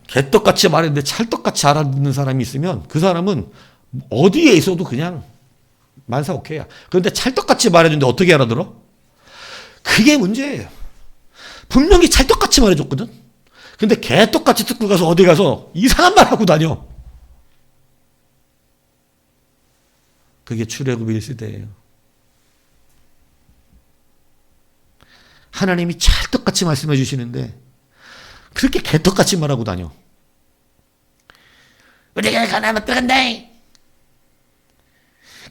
개떡같이 말했는데 찰떡같이 알아듣는 사람이 있으면 그 사람은 어디에 있어도 그냥 만사오케이야. 그런데 찰떡같이 말해주는데 어떻게 알아들어? 그게 문제예요. 분명히 찰떡같이 말해줬거든. 근데 개떡같이 듣고 가서 어디 가서 이상한 말 하고 다녀. 그게 출애굽 1세대예요. 하나님이 찰떡같이 말씀해 주시는데 그렇게 개떡같이 말하고 다녀. 우리가 가나안 들어간다.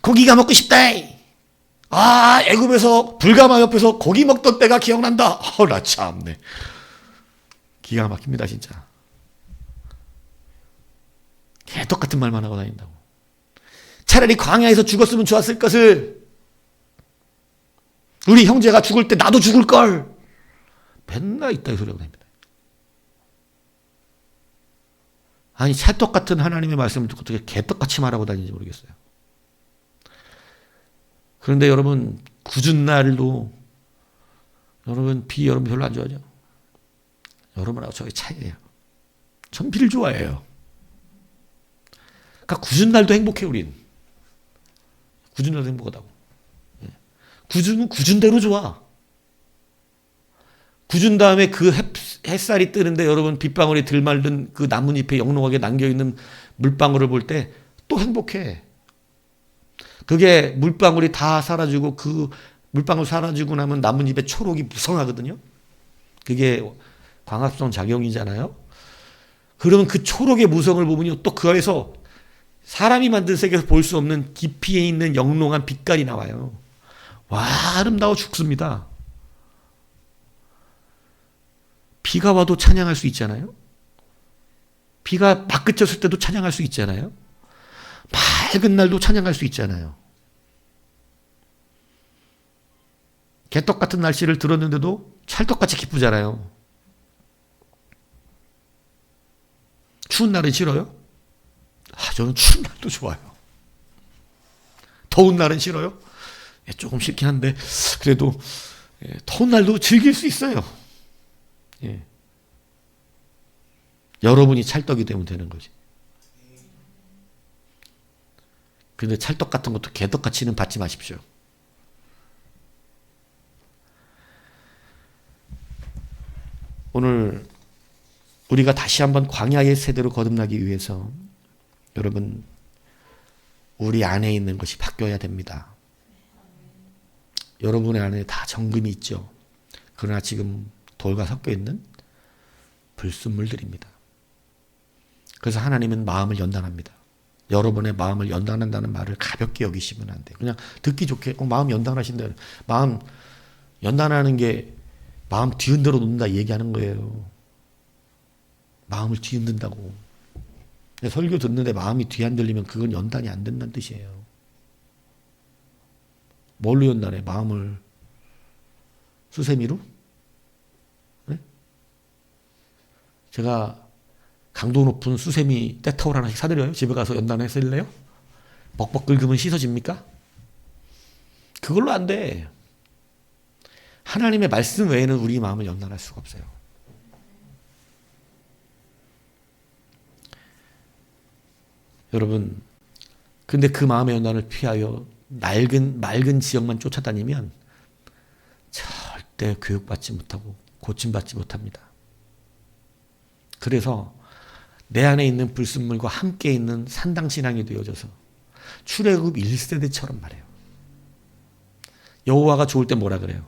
고기가 먹고 싶다. 아, 애굽에서 불가마 옆에서 고기 먹던 때가 기억난다. 나 참네. 기가 막힙니다 진짜. 개떡같은 말만 하고 다닌다고. 차라리 광야에서 죽었으면 좋았을 것을. 우리 형제가 죽을 때 나도 죽을 걸. 맨날 이따위 소리 하고 다닙니다. 아니 찰떡같은 하나님의 말씀을 듣고 어떻게 개떡같이 말하고 다니는지 모르겠어요. 그런데 여러분 굳은 날도 여러분 비 여러분 별로 안 좋아하죠? 여러분하고 저의 차이예요. 전 비를 좋아해요. 그러니까 굳은 날도 행복해 우린. 굳은 날도 행복하다고. 굳은 대로 좋아. 굳은 다음에 그 햇살이 뜨는데 여러분 빗방울이 들말든 그 나뭇잎에 영롱하게 남겨있는 물방울을 볼 때 또 행복해. 그게 물방울이 다 사라지고 그 물방울 사라지고 나면 나뭇잎의 초록이 무성하거든요. 그게 광합성 작용이잖아요. 그러면 그 초록의 무성을 보면요, 또 그 안에서 사람이 만든 세계에서 볼 수 없는 깊이에 있는 영롱한 빛깔이 나와요. 와, 아름다워 죽습니다. 비가 와도 찬양할 수 있잖아요. 비가 막 그쳤을 때도 찬양할 수 있잖아요. 맑은 날도 찬양할 수 있잖아요. 개떡 같은 날씨를 들었는데도 찰떡같이 기쁘잖아요. 추운 날은 싫어요? 저는 추운 날도 좋아요. 더운 날은 싫어요? 조금 싫긴 한데 그래도 더운 날도 즐길 수 있어요. 예. 여러분이 찰떡이 되면 되는 거지. 그런데 찰떡 같은 것도 개떡같이는 받지 마십시오. 오늘 우리가 다시 한번 광야의 세대로 거듭나기 위해서 여러분 우리 안에 있는 것이 바뀌어야 됩니다. 여러분의 안에 다 정금이 있죠. 그러나 지금 돌과 섞여 있는 불순물들입니다. 그래서 하나님은 마음을 연단합니다. 여러분의 마음을 연단한다는 말을 가볍게 여기시면 안 돼요. 그냥 듣기 좋게 마음 연단하신다. 마음 연단하는 게 마음 뒤흔들어 놓는다 얘기하는 거예요. 마음을 뒤흔든다고. 설교 듣는데 마음이 뒤흔들리면 그건 연단이 안 된다는 뜻이에요. 뭘로 연단해? 마음을 수세미로? 네? 제가 강도 높은 수세미 떼타올 하나씩 사드려요? 집에 가서 연단해서 쓸래요? 벅벅 긁으면 씻어집니까? 그걸로 안 돼. 하나님의 말씀 외에는 우리 마음을 연단할 수가 없어요. 여러분, 근데 그 마음의 연단을 피하여 맑은 지역만 쫓아다니면 절대 교육받지 못하고 고침받지 못합니다. 그래서 내 안에 있는 불순물과 함께 있는 산당신앙이 되어져서 출애굽 1세대처럼 말해요. 여호와가 좋을 때 뭐라 그래요?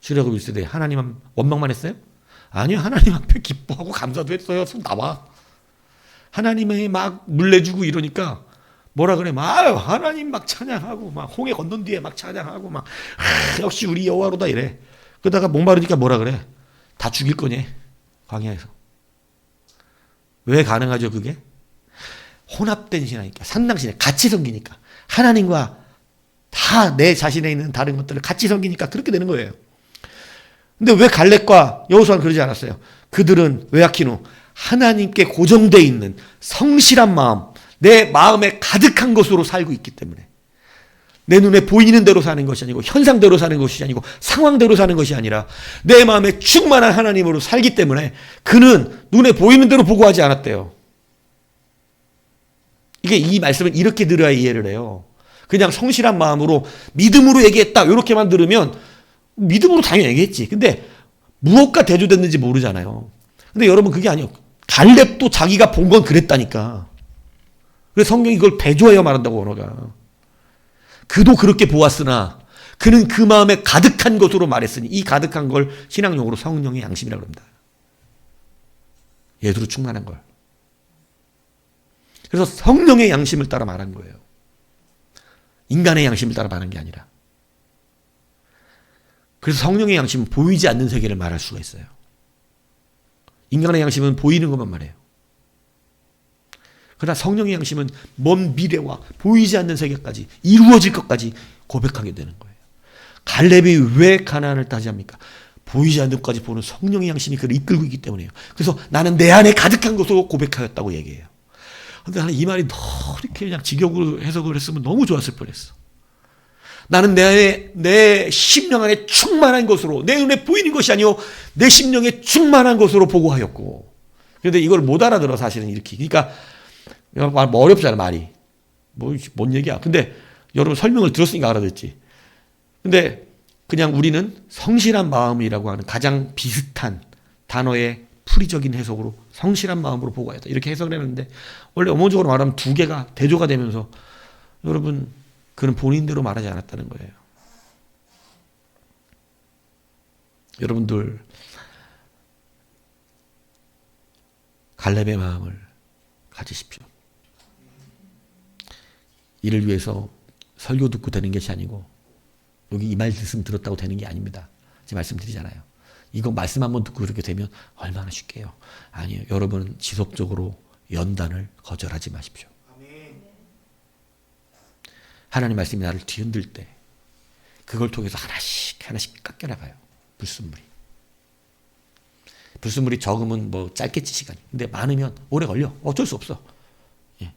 출애굽 1세대 하나님 원망만 했어요? 아니요. 하나님 앞에 기뻐하고 감사도 했어요. 손 나와. 하나님이 막 물내주고 이러니까 뭐라 그래? 하나님 막 찬양하고 막 홍해 건넌 뒤에 막 찬양하고 막 역시 우리 여호와로다 이래. 그러다가 목마르니까 뭐라 그래? 다 죽일 거니? 광야에서. 왜 가능하죠 그게? 혼합된 신앙이니까. 산당신앙 같이 섬기니까. 하나님과 다 내 자신에 있는 다른 것들을 같이 섬기니까 그렇게 되는 거예요. 근데 왜 갈렙과 여호수아는 그러지 않았어요? 그들은 웨아키노 하나님께 고정되어 있는 성실한 마음, 내 마음에 가득한 것으로 살고 있기 때문에 내 눈에 보이는 대로 사는 것이 아니고 현상대로 사는 것이 아니고 상황대로 사는 것이 아니라 내 마음에 충만한 하나님으로 살기 때문에 그는 눈에 보이는 대로 보고하지 않았대요. 이게 이 말씀을 이렇게 들어야 이해를 해요. 그냥 성실한 마음으로 믿음으로 얘기했다 이렇게만 들으면 믿음으로 당연히 얘기했지. 근데 무엇과 대조됐는지 모르잖아요. 근데 여러분 그게 아니에요. 갈렙도 자기가 본 건 그랬다니까. 그래서 성경이 이걸 배조하여 말한다고 언어가. 그도 그렇게 보았으나 그는 그 마음에 가득한 것으로 말했으니 이 가득한 걸 신앙용어로 성령의 양심이라고 합니다. 예수로 충만한 걸. 그래서 성령의 양심을 따라 말한 거예요. 인간의 양심을 따라 말한 게 아니라. 그래서 성령의 양심은 보이지 않는 세계를 말할 수가 있어요. 인간의 양심은 보이는 것만 말해요. 그러나 성령의 양심은 먼 미래와 보이지 않는 세계까지 이루어질 것까지 고백하게 되는 거예요. 갈렙이 왜 가나안을 따지합니까? 보이지 않는 것까지 보는 성령의 양심이 그를 이끌고 있기 때문이에요. 그래서 나는 내 안에 가득한 것으로 고백하였다고 얘기해요. 근데 나는 이 말이 너무 이렇게 그냥 직역으로 해석을 했으면 너무 좋았을 뻔했어. 나는 내 심령 안에 충만한 것으로 내 눈에 보이는 것이 아니요 내 심령에 충만한 것으로 보고하였고. 그런데 이걸 못 알아들어 사실은 이렇게. 그러니까 뭐 어렵잖아 말이. 뭔 얘기야. 근데 여러분 설명을 들었으니까 알아듣지. 근데 그냥 우리는 성실한 마음이라고 하는 가장 비슷한 단어의 풀이적인 해석으로 성실한 마음으로 보고하였다. 이렇게 해석을 했는데 원래 어머적으로 말하면 두 개가 대조가 되면서 여러분 그는 본인대로 말하지 않았다는 거예요. 여러분들 갈렙의 마음을 가지십시오. 이를 위해서 설교 듣고 되는 것이 아니고 여기 이 말씀 들었다고 되는 게 아닙니다. 제가 말씀드리잖아요. 이거 말씀 한번 듣고 그렇게 되면 얼마나 쉽게요. 아니에요. 여러분은 지속적으로 연단을 거절하지 마십시오. 하나님 말씀이 나를 뒤흔들 때 그걸 통해서 하나씩 하나씩 깎여나가요. 불순물이. 불순물이 적으면 뭐 짧겠지 시간이. 근데 많으면 오래 걸려. 어쩔 수 없어. 예.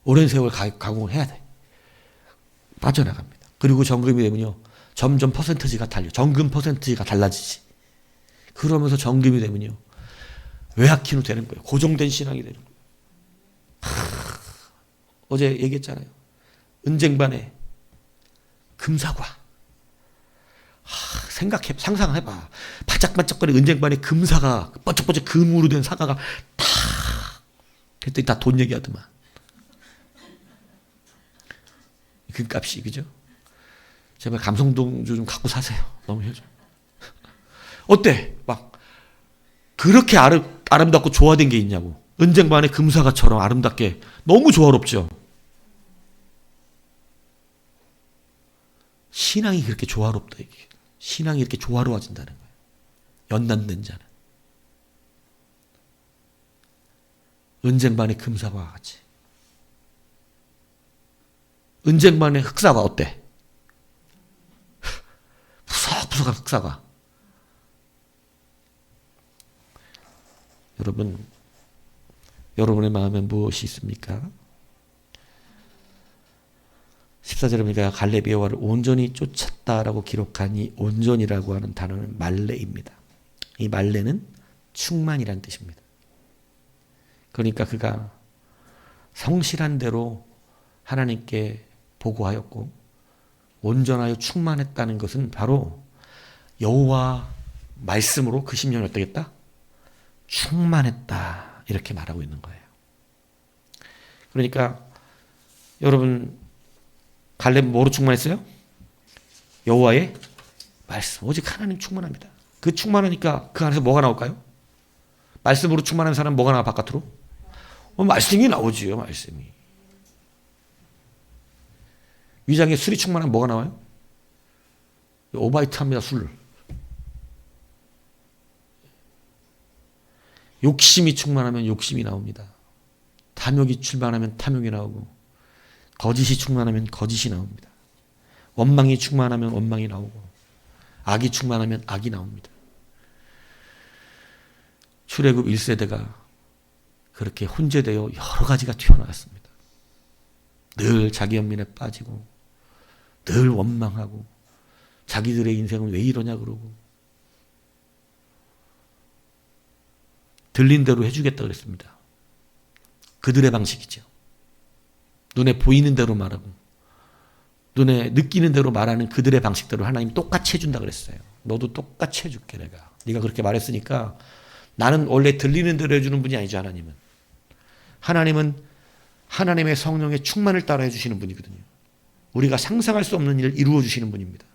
오랜 세월 가공을 해야 돼. 빠져나갑니다. 그리고 정금이 되면요. 점점 퍼센트지가 달려. 정금 퍼센트지가 달라지지. 그러면서 정금이 되면요. 외학킨으로 되는 거예요. 고정된 신앙이 되는 거예요. 어제 얘기했잖아요. 은쟁반에 금사과. 상상해봐. 바짝바짝거리는 은쟁반에 금사가, 뻐쩍뻐쩍 금으로 된 사과가 탁! 그랬더니 다 돈 얘기하더만. 금값이, 그죠? 제발 감성동주 좀 갖고 사세요. 너무 해줘. 어때? 막, 그렇게 아름답고 조화된 게 있냐고. 은쟁반의 금사과처럼 아름답게. 너무 조화롭죠? 신앙이 그렇게 조화롭다, 이게. 신앙이 이렇게 조화로워진다는 거예요. 연단된 자는. 은쟁반의 금사과와 같이. 은쟁반의 흑사과 어때? 푸석푸석한 흑사과. 여러분, 여러분의 마음에 무엇이 있습니까? 14절에 보니까 갈렙이 여호와를 온전히 쫓았다라고 기록한 이 온전이라고 하는 단어는 말레입니다. 이 말레는 충만이라는 뜻입니다. 그러니까 그가 성실한 대로 하나님께 보고하였고 온전하여 충만했다는 것은 바로 여호와 말씀으로 그 심령이 어떻겠다? 충만했다. 이렇게 말하고 있는 거예요. 그러니까 여러분 갈렙 뭐로 충만했어요? 여호와의 말씀. 오직 하나님 충만합니다. 그 충만하니까 그 안에서 뭐가 나올까요? 말씀으로 충만한 사람은 뭐가 나와 바깥으로? 말씀이 나오지요. 말씀이. 위장에 술이 충만하면 뭐가 나와요? 오바이트 합니다. 술. 욕심이 충만하면 욕심이 나옵니다. 탐욕이 충만하면 탐욕이 나오고 거짓이 충만하면 거짓이 나옵니다. 원망이 충만하면 원망이 나오고 악이 충만하면 악이 나옵니다. 출애굽 1세대가 그렇게 혼재되어 여러 가지가 튀어나왔습니다. 늘 자기 연민에 빠지고 늘 원망하고 자기들의 인생은 왜 이러냐 그러고 들린 대로 해주겠다 그랬습니다. 그들의 방식이죠. 눈에 보이는 대로 말하고 눈에 느끼는 대로 말하는 그들의 방식대로 하나님 똑같이 해준다 그랬어요. 너도 똑같이 해줄게 내가. 네가 그렇게 말했으니까 나는 원래 들리는 대로 해주는 분이 아니죠. 하나님은 하나님의 성령의 충만을 따라 해주시는 분이거든요. 우리가 상상할 수 없는 일을 이루어 주시는 분입니다.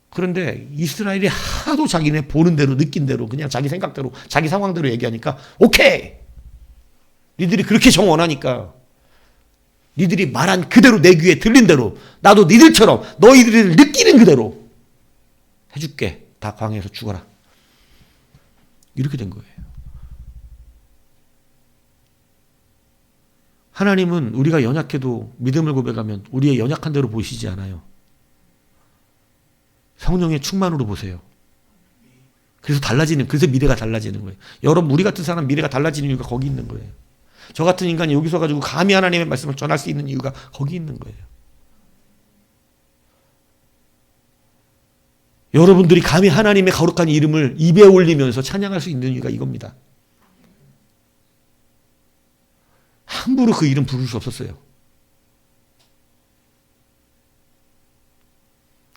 그런데 이스라엘이 하도 자기네 보는 대로 느낀 대로 그냥 자기 생각대로 자기 상황대로 얘기하니까 오케이! 니들이 그렇게 정 원하니까 니들이 말한 그대로 내 귀에 들린 대로 나도 니들처럼 너희들이 느끼는 그대로 해줄게. 다 광야에서 죽어라. 이렇게 된 거예요. 하나님은 우리가 연약해도 믿음을 고백하면 우리의 연약한 대로 보시지 않아요. 성령의 충만으로 보세요. 그래서 미래가 달라지는 거예요. 여러분 우리 같은 사람 미래가 달라지는 이유가 거기 있는 거예요. 저 같은 인간이 여기 서가지고 감히 하나님의 말씀을 전할 수 있는 이유가 거기 있는 거예요. 여러분들이 감히 하나님의 거룩한 이름을 입에 올리면서 찬양할 수 있는 이유가 이겁니다. 함부로 그 이름 부를 수 없었어요.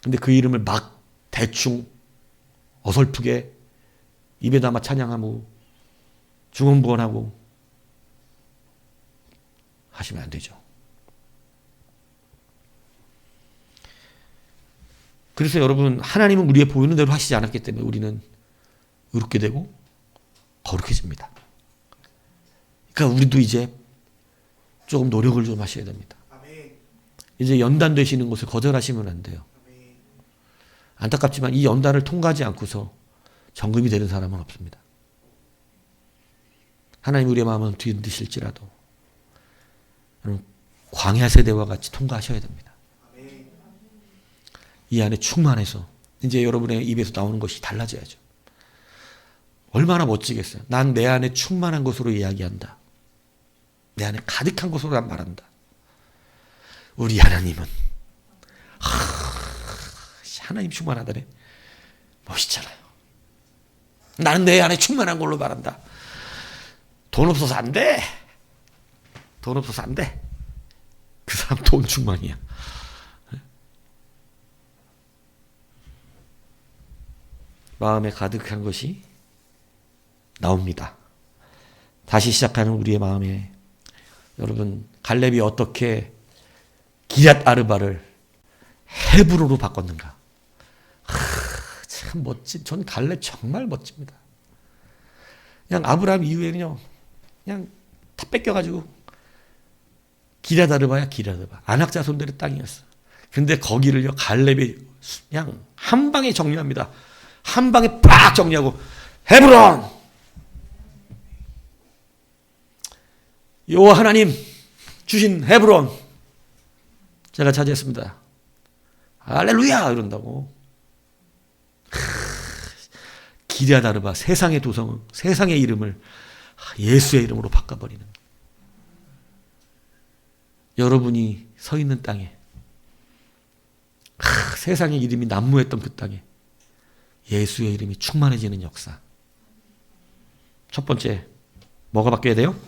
근데 그 이름을 막 대충 어설프게 입에 담아 찬양하고 중언부언하고 하시면 안 되죠. 그래서 여러분, 하나님은 우리의 보이는 대로 하시지 않았기 때문에 우리는 의롭게 되고 거룩해집니다. 그러니까 우리도 이제 조금 노력을 좀 하셔야 됩니다. 아멘. 이제 연단 되시는 것을 거절하시면 안 돼요. 아멘. 안타깝지만 이 연단을 통과하지 않고서 정금이 되는 사람은 없습니다. 하나님 우리의 마음은 뒤흔드실지라도 광야 세대와 같이 통과하셔야 됩니다. 아멘. 이 안에 충만해서 이제 여러분의 입에서 나오는 것이 달라져야죠. 얼마나 멋지겠어요. 난 내 안에 충만한 것으로 이야기한다. 내 안에 가득한 것으로 난 말한다. 우리 하나님은 하나님 충만하다네. 멋있잖아요. 나는 내 안에 충만한 걸로 말한다. 돈 없어서 안 돼. 돈 없어서 안 돼. 그 사람 돈 충만이야. 마음에 가득한 것이 나옵니다. 다시 시작하는 우리의 마음에 여러분, 갈렙이 어떻게 기럇 아르바를 헤브론으로 바꿨는가? 참 멋진. 전 갈렙 정말 멋집니다. 그냥 아브라함 이후에는요, 그냥 다 뺏겨가지고 기럇 아르바야 기럇 아르바. 아낙 자손들의 땅이었어. 근데 거기를요 갈렙이 그냥 한 방에 정리합니다. 한 방에 빡 정리하고 헤브론. 여호와 하나님 주신 헤브론 제가 차지했습니다. 할렐루야 이런다고. 기럇 아르바, 세상의 도성은 세상의 이름을 예수의 이름으로 바꿔버리는. 여러분이 서 있는 땅에, 세상의 이름이 난무했던 그 땅에 예수의 이름이 충만해지는 역사. 첫 번째, 뭐가 바뀌어야 돼요?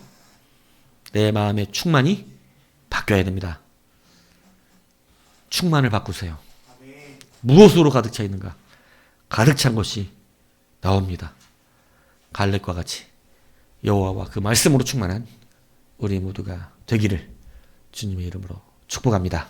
내 마음의 충만이 바뀌어야 됩니다. 충만을 바꾸세요. 아멘. 무엇으로 가득 차 있는가? 가득 찬 것이 나옵니다. 갈렙과 같이 여호와와 그 말씀으로 충만한 우리 모두가 되기를 주님의 이름으로 축복합니다.